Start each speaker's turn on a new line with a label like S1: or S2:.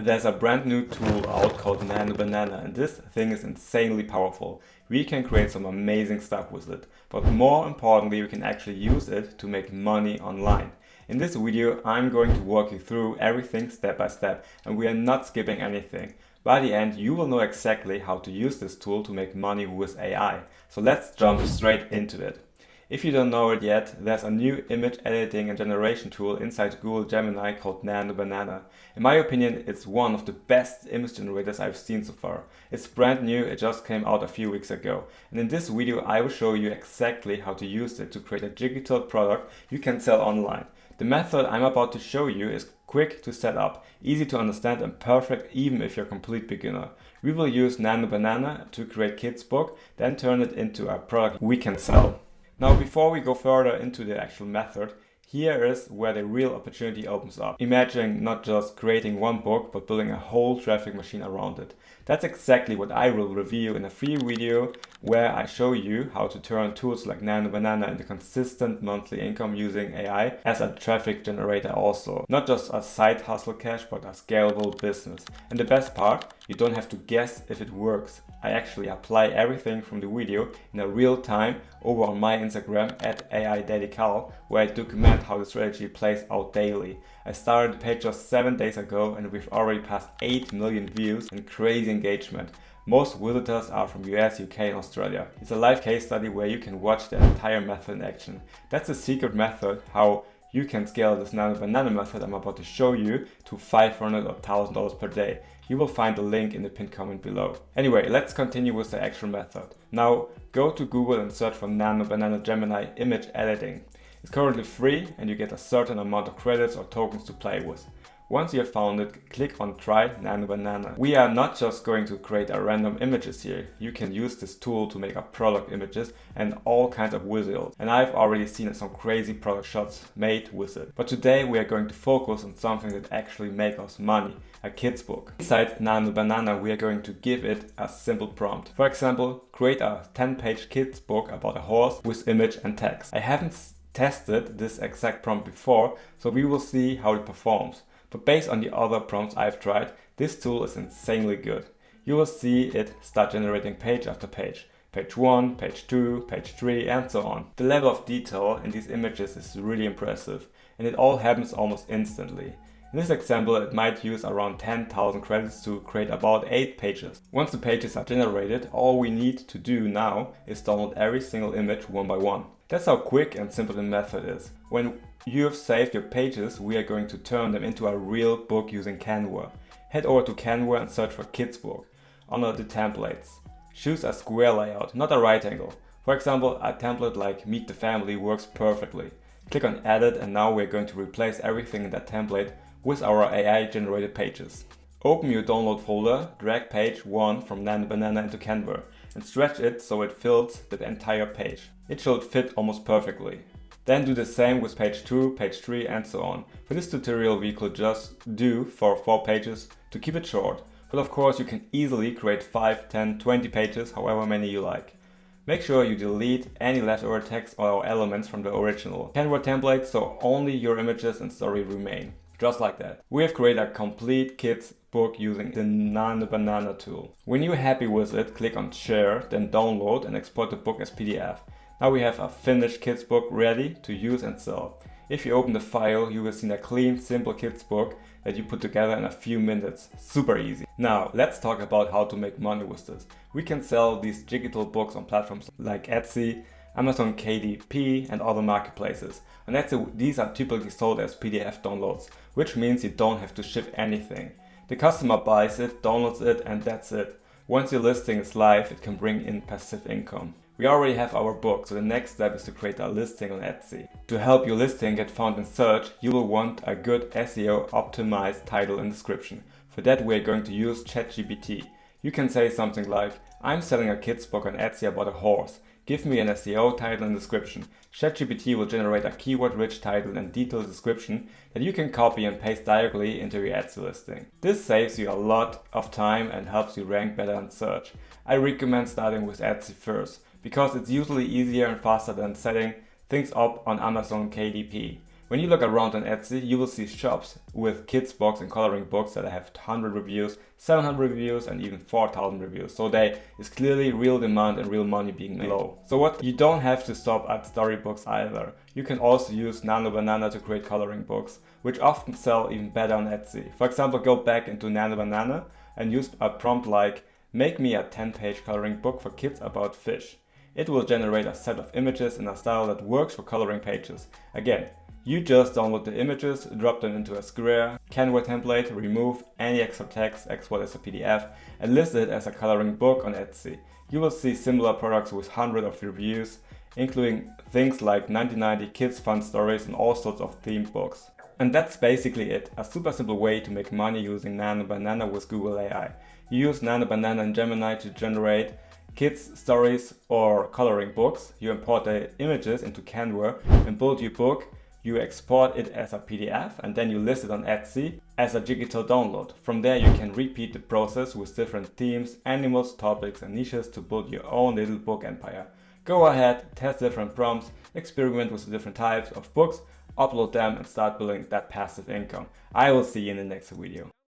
S1: There's a brand new tool out called Nano Banana, and this thing is insanely powerful. We can create some amazing stuff with it, but more importantly, we can actually use it to make money online. In this video, I'm going to walk you through everything step by step, and we are not skipping anything. By the end, you will know exactly how to use this tool to make money with AI. So let's jump straight into it. If you don't know it yet, there's a new image editing and generation tool inside Google Gemini called Nano Banana. In my opinion, it's one of the best image generators I've seen so far. It's brand new, it just came out a few weeks ago. And in this video, I will show you exactly how to use it to create a digital product you can sell online. The method I'm about to show you is quick to set up, easy to understand and perfect even if you're a complete beginner. We will use Nano Banana to create kids book, then turn it into a product we can sell. Now, before we go further into the actual method, here is where the real opportunity opens up. Imagine not just creating one book, but building a whole traffic machine around it. That's exactly what I will review in a free video where I show you how to turn tools like Nano Banana into consistent monthly income using AI as a traffic generator also. Not just a side hustle cash, but a scalable business. And the best part, you don't have to guess if it works. I actually apply everything from the video in a real time over on my Instagram at AIDaddyCal, where I document how the strategy plays out daily. I started the page just 7 days ago and we've already passed 8 million views and crazy engagement. Most visitors are from US, UK and Australia. It's a live case study where you can watch the entire method in action. That's the secret method how you can scale this Nano Banana method I'm about to show you to $500 or $1,000 per day. You will find the link in the pinned comment below. Anyway, let's continue with the actual method. Now, go to Google and search for Nano Banana Gemini image editing. It's currently free and you get a certain amount of credits or tokens to play with. Once you have found it, click on Try Nano Banana. We are not just going to create a random images here. You can use this tool to make up product images and all kinds of visuals. And I've already seen some crazy product shots made with it. But today we are going to focus on something that actually makes us money, a kids book. Inside Nano Banana, we are going to give it a simple prompt. For example, create a 10-page kids book about a horse with image and text. I haven't tested this exact prompt before, so we will see how it performs. But based on the other prompts I've tried, this tool is insanely good. You will see it start generating page after page. Page 1, page 2, page 3 and so on. The level of detail in these images is really impressive and it all happens almost instantly. In this example, it might use around 10,000 credits to create about 8 pages. Once the pages are generated, all we need to do now is download every single image one by one. That's how quick and simple the method is. When you have saved your pages, we are going to turn them into a real book using Canva. Head over to Canva and search for Kids Book. Under the templates, choose a square layout, not a right angle. For example, a template like Meet the Family works perfectly. Click on Edit and now we're going to replace everything in that template with our AI generated pages. Open your download folder, drag page 1 from Nano Banana into Canva and stretch it so it fills the entire page. It should fit almost perfectly. Then do the same with page 2, page 3 and so on. For this tutorial we could just do for 4 pages to keep it short. But of course you can easily create 5, 10, 20 pages, however many you like. Make sure you delete any leftover text or elements from the original Canva template so only your images and story remain. Just like that. We have created a complete kids book using the Nano Banana tool. When you're happy with it, click on Share, then download and export the book as PDF. Now we have a finished kids book ready to use and sell. If you open the file, you will see a clean, simple kids book that you put together in a few minutes. Super easy. Now, let's talk about how to make money with this. We can sell these digital books on platforms like Etsy, Amazon KDP and other marketplaces. On Etsy, these are typically sold as PDF downloads, which means you don't have to ship anything. The customer buys it, downloads it and that's it. Once your listing is live, it can bring in passive income. We already have our book, so the next step is to create a listing on Etsy. To help your listing get found in search, you will want a good SEO optimized title and description. For that we are going to use ChatGPT. You can say something like, I'm selling a kids book on Etsy about a horse. Give me an SEO title and description. ChatGPT will generate a keyword-rich title and detailed description that you can copy and paste directly into your Etsy listing. This saves you a lot of time and helps you rank better in search. I recommend starting with Etsy first, because it's usually easier and faster than setting things up on Amazon KDP. When you look around on Etsy, you will see shops with kids books and coloring books that have 100 reviews, 700 reviews, and even 4,000 reviews. So there is clearly real demand and real money being made. So what? You don't have to stop at storybooks either. You can also use Nano Banana to create coloring books, which often sell even better on Etsy. For example, go back into Nano Banana and use a prompt like, make me a 10-page coloring book for kids about fish. It will generate a set of images in a style that works for coloring pages. Again, you just download the images, drop them into a Square, Canva template, remove any extra text, export as a PDF, and list it as a coloring book on Etsy. You will see similar products with hundreds of reviews, including things like 1990 kids fun stories and all sorts of themed books. And that's basically it, a super simple way to make money using Nano Banana with Google AI. You use Nano Banana Gemini to generate kids stories or coloring books. You import the images into Canva and build your book. You export it as a PDF and then you list it on Etsy as a digital download. From there you can repeat the process with different themes, animals, topics and niches to build your own little book empire. Go ahead, test different prompts, experiment with the different types of books, upload them and start building that passive income. I will see you in the next video.